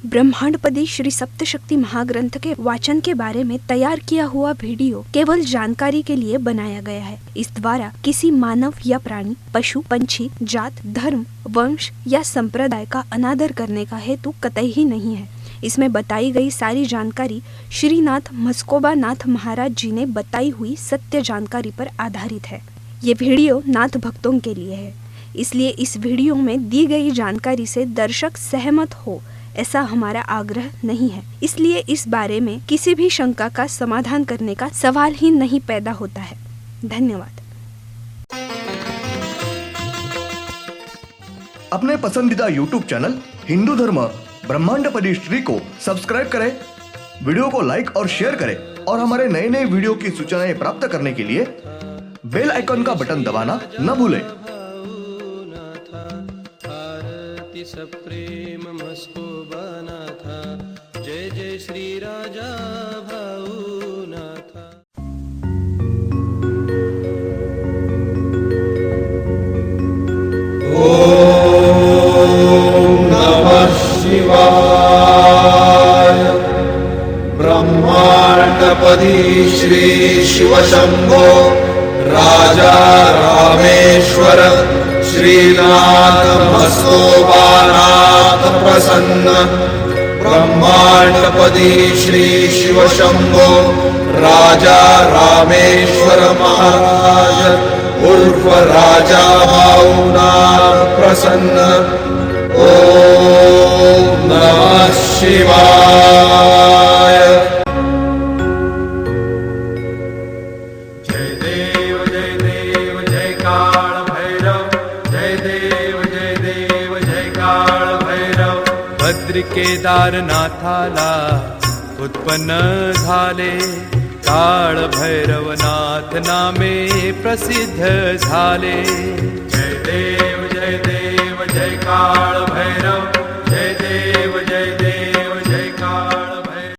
ब्रह्मांडपदी श्री सप्तशक्ति महाग्रंथ के वाचन के बारे में तैयार किया हुआ वीडियो केवल जानकारी के लिए बनाया गया है। इस द्वारा किसी मानव या प्राणी, पशु, पंछी, जात, धर्म, वंश या संप्रदाय का अनादर करने का हेतु कतई ही नहीं है। इसमें बताई गई सारी जानकारी श्रीनाथ मस्कोबा नाथ महाराज जी ने बताई हुई सत्य जानकारी पर आधारित है। ये वीडियो नाथ भक्तों के लिए है, इसलिए इस वीडियो में दी गई जानकारी से दर्शक सहमत हो ऐसा हमारा आग्रह नहीं है। इसलिए इस बारे में किसी भी शंका का समाधान करने का सवाल ही नहीं पैदा होता है। धन्यवाद। अपने पसंदीदा YouTube चैनल हिंदू धर्म ब्रह्मांडपदी श्री को सब्सक्राइब करें, वीडियो को लाइक और शेयर करें और हमारे नए नए वीडियो की सूचनाएं प्राप्त करने के लिए बेल आइकन का बटन दबाना न भूलें। प्रेम मस्कोबा नाथा, जय जय श्री राजा भाऊ नाथा। ओम नमः शिवाय। ब्रह्मांडपदी श्री शिव शंभो राजा रामेश्वर श्रीनाथ मस्कोबानाथ प्रसन्न। ब्रह्मांडपदी श्री शिव शंभो राजा रामेश्वर महाराज उर्फ राजा भाऊनाथ प्रसन्न। ओम नमः शिवाय। जय देव जय देव जय काल भैरव, जय देव जय देव जय काल भैरव। भद्र केदारनाथाला उत्पन्न झाले, काळ भैरवनाथ नामे प्रसिद्ध झाले। जय देव जय काल भैरव, जय देव जय काल भैरव।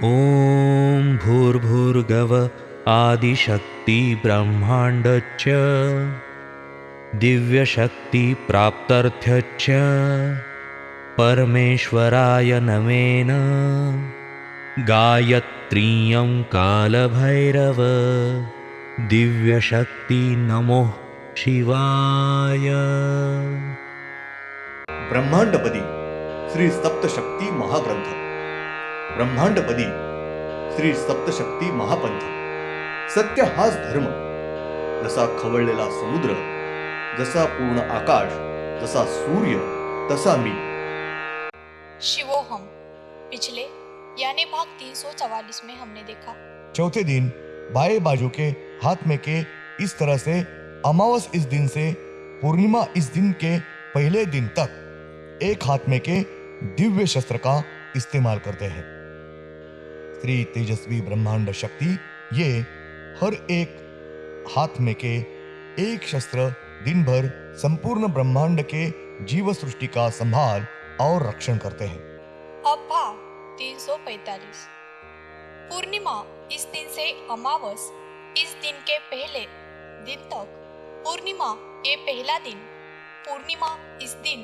ओम भूर्भुर्गव आदिशक्ति ब्रह्मांडच्च दिव्यशक्ति प्राप्त्यर्थ्यच्च परमेश्वराय नमेन। गायत्रीयं कालभैरव दिव्यशक्ति नमो शिवाय। ब्रह्मांडपदी श्री सप्तशक्ती महाग्रंथ, ब्रह्मांडपदी श्री सप्तशक्ती महापंथ। सत्य हाच धर्म, जसा खवळलेला समुद्र, जसा पूर्ण आकाश, जसा सूर्य, तसा मी। शिवोहम। पिछले यानी भाग 344 में हमने देखा चौथे दिन बाएं बाजू के हाथ में के इस तरह से अमावस इस दिन से पूर्णिमा इस दिन के पहले दिन तक एक हाथ में के दिव्य शस्त्र का इस्तेमाल करते हैं। श्री तेजस्वी ब्रह्मांड शक्ति ये हर एक हाथ में के एक शस्त्र दिन भर संपूर्ण ब्रह्मांड के जीव सृष्टि का संभाल और रक्षण करते हैं। अब भाग 345। पूर्णिमा इस दिन से अमावस इस दिन के पहले दिन तक। पूर्णिमा ये पहला दिन। पूर्णिमा इस दिन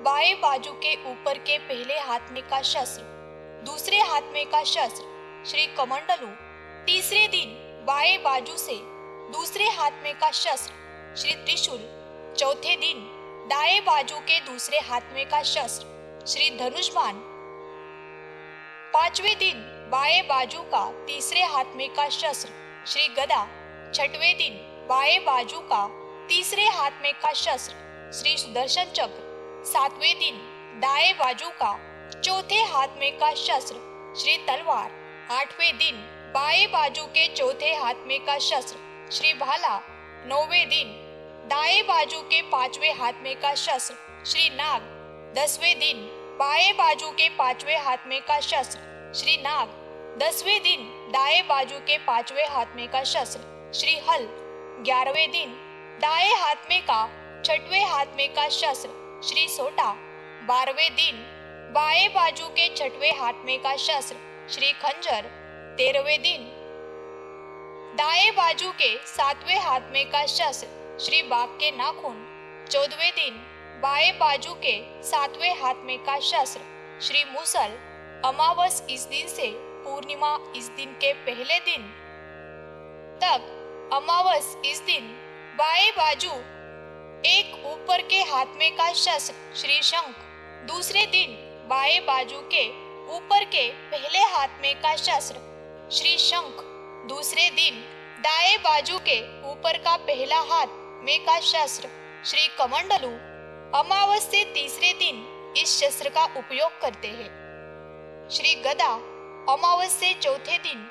बाएं बाजू के ऊपर के पहले हाथ में का शस्त्र, दूसरे हाथ में का शस्त्र श्री कमंडलू। तीसरे दिन बाएं बाजू से दूसरे हाथ में का शस्त्र श्री त्रिशूल। चौथे दिन दाएं बाजू के दूसरे हाथ में का शस्त्र श्री धनुष्बाण। पांचवें दिन बाएं बाजू का तीसरे हाथ में का शस्त्र श्री गदा। छठवें दिन बाएं बाजू का तीसरे हाथ में का शस्त्र श्री सुदर्शन चक्र। सातवें दिन दाएं बाजू का चौथे हाथ में का शस्त्र श्री तलवार। आठवें दिन बाएं बाजू के चौथे हाथ में का शस्त्र श्री भाला। नौवें दिन दाएं बाजू के पांचवें हाथ में का शस्त्र श्री नाग। 10वें दिन बाएं बाजू के पांचवें हाथ में का शस्त्र श्री नाग। 10वें दिन दाएं बाजू के पांचवें हाथ में का शस्त्र श्री हल। 11वें दिन दाएं हाथ में का छठवें हाथ में का शस्त्र श्री सोटा। 12वें दिन बाएं बाजू के छठवें हाथ में का शस्त्र श्री खंजर। 13वें दिन दाएं बाजू के सातवें हाथ में का शस्त्र श्री बाघ के नाखून। 14वें दिन बाएं बाजू के 7वें हाथ में का शस्त्र श्री मूसल अमावस इस दिन से पूर्णिमा इस दिन के पहले दिन तक अमावस इस दिन बाएं बाजू एक ऊपर के हाथ में का शस्त्र श्री शंख, दूसरे दिन बाएं बाजू के ऊपर के पहले हाथ में का शस्त्र श्री शंख, दूसरे दिन दाएं बाजू के ऊपर का पहला हाथ में का शस्त्र श्री कमंडलू अमावस से तीसरे दिन इस शस्त्र का उपयोग करते हैं। श्री गदा अमावस से चौथे दिन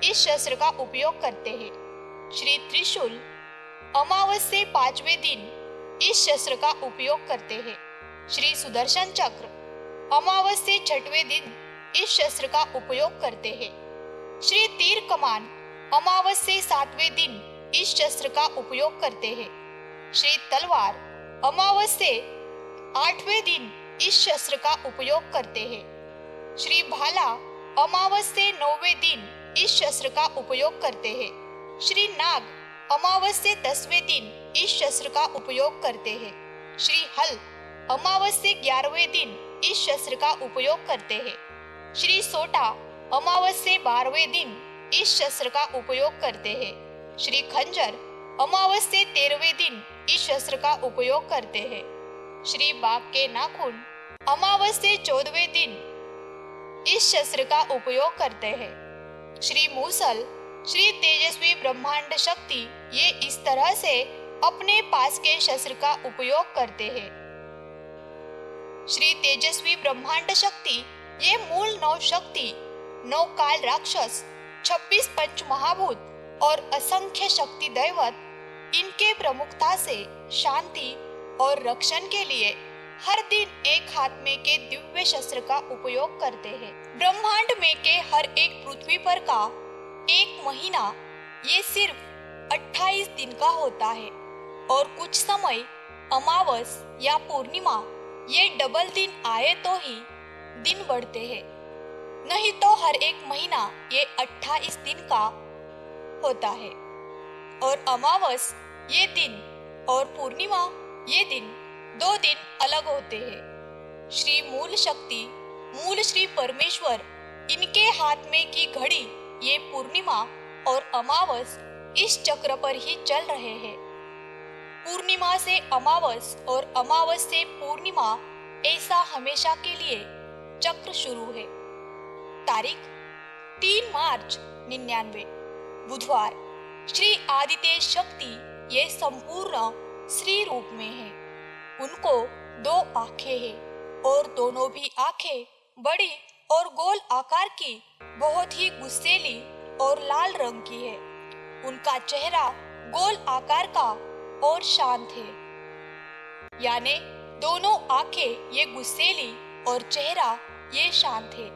इस शस्त्र का उपयोग करते हैं। श्री त्रिशूल अमावस से 5वें दिन इस शस्त्र का उपयोग करते हैं। श्री सुदर्शन चक्र अमावस से 6वें दिन इस शस्त्र का उपयोग करते हैं। श्री तीर कमान अमावस से 7वें दिन इस शस्त्र का उपयोग करते हैं। श्री तलवार अमावस से 8वें दिन इस शस्त्र का उपयोग करते हैं। श्री भाला अमावस से 9वें दिन इस शस्त्र का उपयोग करते हैं। श्री नाग अमावस से 10वें दिन इस शस्त्र का उपयोग करते हैं। श्री हल अमावस से 11वें दिन इस शस्त्र का उपयोग करते हैं। श्री सोटा अमावस से 12वें दिन इस शस्त्र का उपयोग करते हैं। श्री खंजर अमावस से 13वें दिन इस शस्त्र का उपयोग करते हैं। श्री बाघ के नाखून अमावस से 14वें दिन इस शस्त्र का उपयोग करते हैं। श्री मूसल श्री तेजस्वी ब्रह्मांड शक्ति ये इस तरह से अपने पास के शस्त्र का उपयोग करते हैं। श्री तेजस्वी ब्रह्मांड शक्ति ये मूल 9 शक्ति, 9 काल राक्षस, 26 पंच महाभूत और असंख्य शक्ति दैवत इनके प्रमुखता से शांति और रक्षण के लिए हर दिन एक हाथ में के दिव्य शस्त्र का उपयोग करते हैं। ब्रह्मांड में के हर एक पृथ्वी पर का एक महीना ये सिर्फ 28 दिन का होता है और कुछ समय अमावस या पूर्णिमा ये डबल दिन आए तो ही दिन बढ़ते हैं, नहीं तो हर एक महीना ये 28 दिन का होता है और अमावस ये दिन और पूर्णिमा ये दिन 2 दिन अलग होते हैं। श्री मूल शक्ति, मूल श्री परमेश्वर इनके हाथ में की घड़ी ये पूर्णिमा और अमावस इस चक्र पर ही चल रहे हैं। पूर्णिमा से अमावस और अमावस से पूर्णिमा ऐसा हमेशा के लिए चक्र शुरू है। तारीख 3 मार्च 99 बुधवार। श्री आदित्य शक्ति ये संपूर्ण श्री रूप में है। उनको 2 आंखें हैं और दोनों भी आंखें बड़ी और गोल आकार की, बहुत ही गुस्सैली और लाल रंग की है। उनका चेहरा गोल आकार का और शांत है, यानी दोनों आंखें ये गुस्सैली और चेहरा ये शांत है।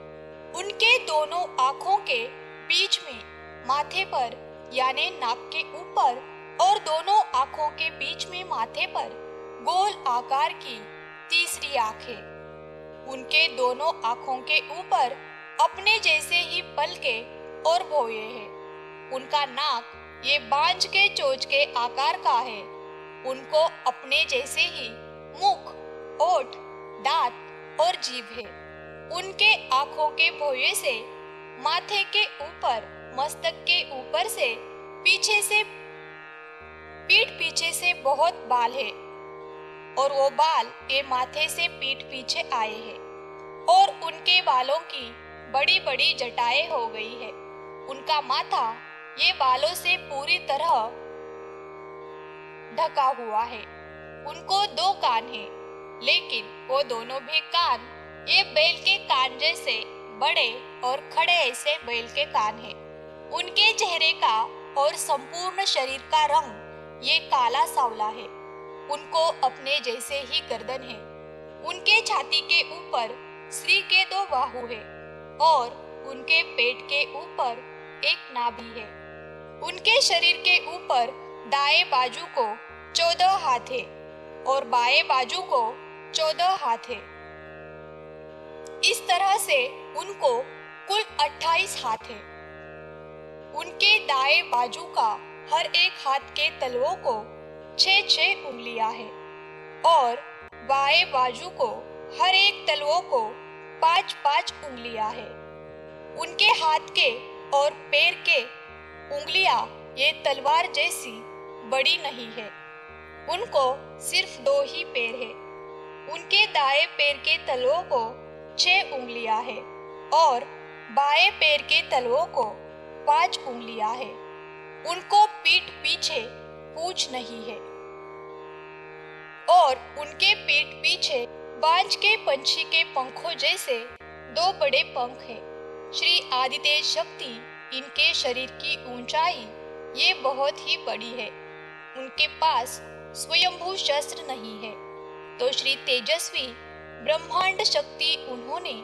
उनके दोनों आंखों के बीच में माथे पर यानी नाक के ऊपर और दोनों आंखों के बीच में माथे पर गोल आकार की तीसरी आंख है। उनके दोनों आंखों के ऊपर अपने जैसे ही पलके और भौंये हैं। उनका नाक ये बांझ के चोंच के आकार का है। उनको अपने जैसे ही मुख, ओठ, दांत और जीभ है। उनके आंखों के भौंये से माथे के ऊपर, मस्तक के ऊपर से पीठ पीछे से बहुत बाल है और वो बाल ये माथे से पीठ पीछे आए हैं और उनके बालों की बड़ी बड़ी जटाएं हो गई है। उनका माथा ये बालों से पूरी तरह ढका हुआ है। उनको 2 कान हैं, लेकिन वो दोनों भी कान ये बैल के कान जैसे बड़े और खड़े ऐसे बैल के कान हैं। उनके चेहरे का और संपूर्ण शरीर का रंग ये काला सावला है। उनको अपने जैसे ही गर्दन है। उनके छाती के ऊपर श्री के 2 बाहु है और उनके पेट के ऊपर एक नाभि है। उनके शरीर के ऊपर दाएं बाजू को 14 हाथ है और बाएं बाजू को 14 हाथ है। इस तरह से उनको कुल 28 हाथ है। उनके दाएं बाजू का हर एक हाथ के तलवों को 6-6 उंगलियां हैं और बाएं बाजू को हर एक तलवों को 5-5 उंगलियां है। उनके हाथ के और पैर के उंगलियां ये तलवार जैसी बड़ी नहीं है। उनको सिर्फ 2 ही पैर है। उनके दाएं पैर के तलवों को 6 उंगलियां है और बाएं पैर के तलवों को 5 उंगलियां है। उनको पीठ पीछे पूंछ नहीं है और उनके पीठ पीछे बाज के पंछी के पंखों जैसे 2 बड़े पंख है। श्री आदित्य शक्ति इनके शरीर की ऊंचाई ये बहुत ही बड़ी है। उनके पास स्वयंभू शस्त्र नहीं है, तो श्री तेजस्वी ब्रह्मांड शक्ति उन्होंने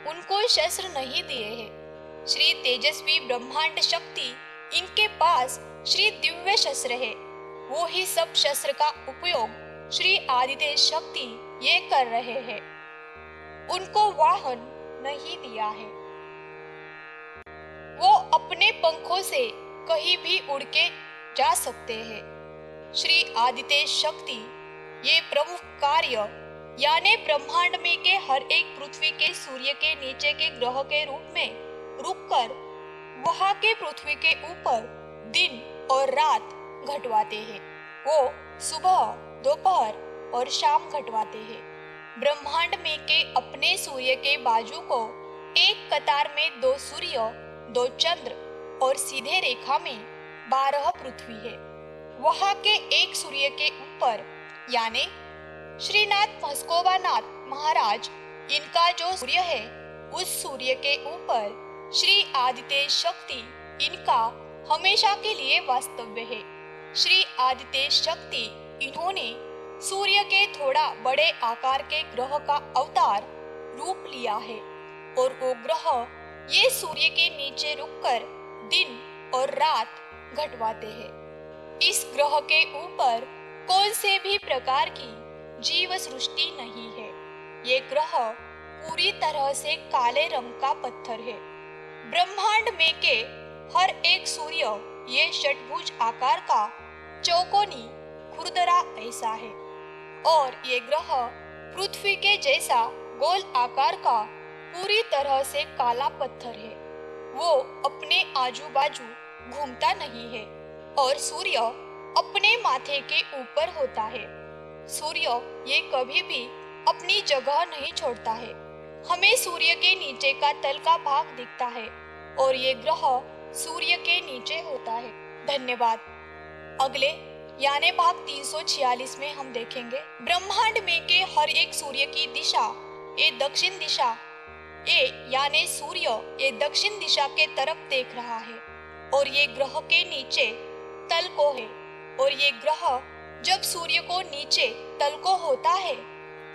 उनको शस्त्र नहीं दिए हैं। श्री तेजस्वी ब्रह्मांड शक्ति इनके पास श्री दिव्य शस्त्र है। वो ही सब शस्त्र का उपयोग श्री आदित्य शक्ति ये कर रहे हैं। उनको वाहन नहीं दिया है। वो अपने पंखों से कहीं भी उड़ के जा सकते हैं। श्री आदित्य शक्ति ये प्रमुख कार्य यानी ब्रह्मांड में के हर एक पृथ्वी के सूर्य के नीचे के ग्रह के रूप में रुककर वहां के पृथ्वी के ऊपर दिन और रात घटवाते हैं। वो सुबह, दोपहर और शाम घटवाते हैं। ब्रह्मांड में के अपने सूर्य के बाजू को एक कतार में 2 सूर्य, 2 चंद्र और सीधे रेखा में 12 पृथ्वी है। वहां के एक सूर्य के ऊपर यानी श्रीनाथ मस्कोबानाथ महाराज इनका जो सूर्य है, उस सूर्य के ऊपर श्री आदित्य शक्ति इनका हमेशा के लिए वास्तव्य है। श्री आदित्य शक्ति इन्होंने सूर्य के थोड़ा बड़े आकार के ग्रह का अवतार रूप लिया है और वो ग्रह ये सूर्य के नीचे रुककर दिन और रात घटवाते हैं। इस ग्रह के ऊपर कौन से भी प्रकार की जीव सृष्टि नहीं है। ये ग्रह पूरी तरह से काले रंग का पत्थर है। ब्रह्मांड में के हर एक सूर्य ये षटभुज आकार का चौकोनी खुरदरा ऐसा है और ये ग्रह पृथ्वी के जैसा गोल आकार का पूरी तरह से काला पत्थर है। वो अपने आजू बाजू घूमता नहीं है और सूर्य अपने माथे के ऊपर होता है। सूर्य ये कभी भी अपनी जगह नहीं छोड़ता है। हमें सूर्य के नीचे का तल का भाग दिखता है और ये ग्रह सूर्य के नीचे होता है। धन्यवाद। अगले यानी भाग 346 में हम देखेंगे ब्रह्मांड में के हर एक सूर्य की दिशा ये दक्षिण दिशा ये यानी सूर्य ये दक्षिण दिशा के तरफ देख रहा है और ये ग्रह के नीचे तल को है और ये ग्रह जब सूर्य को नीचे तल को होता है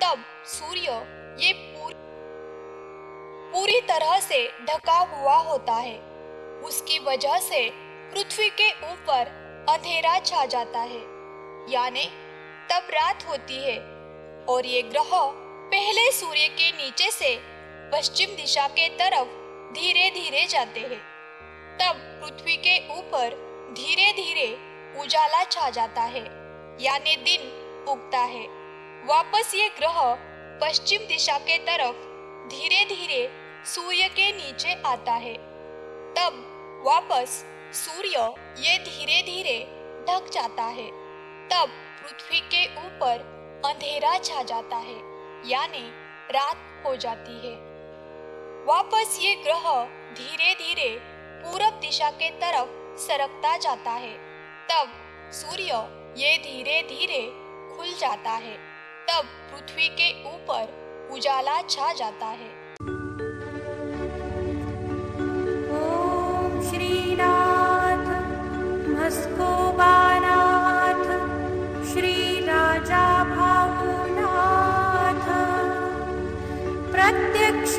तब सूर्य ये पूरी तरह से ढका हुआ होता है। उसकी वजह से पृथ्वी के ऊपर अंधेरा छा जाता है यानी तब रात होती है और ये ग्रह पहले सूर्य के नीचे से पश्चिम दिशा के तरफ धीरे धीरे जाते हैं। तब पृथ्वी के ऊपर धीरे धीरे उजाला छा जाता है यानी दिन उगता है। वापस ये ग्रह पश्चिम दिशा के तरफ धीरे धीरे सूर्य के नीचे आता है। तब वापस सूर्य ये धीरे धीरे ढक जाता है। तब पृथ्वी के ऊपर अंधेरा छा जाता है यानी रात हो जाती है। वापस ये ग्रह धीरे धीरे पूरब दिशा के तरफ सरकता जाता है। तब सूर्य ये धीरे धीरे खुल जाता है। तब पृथ्वी के ऊपर उजाला छा जाता है। ओम श्रीनाथ मस्कोबानाथ श्री राजा भावनाथ प्रत्यक्ष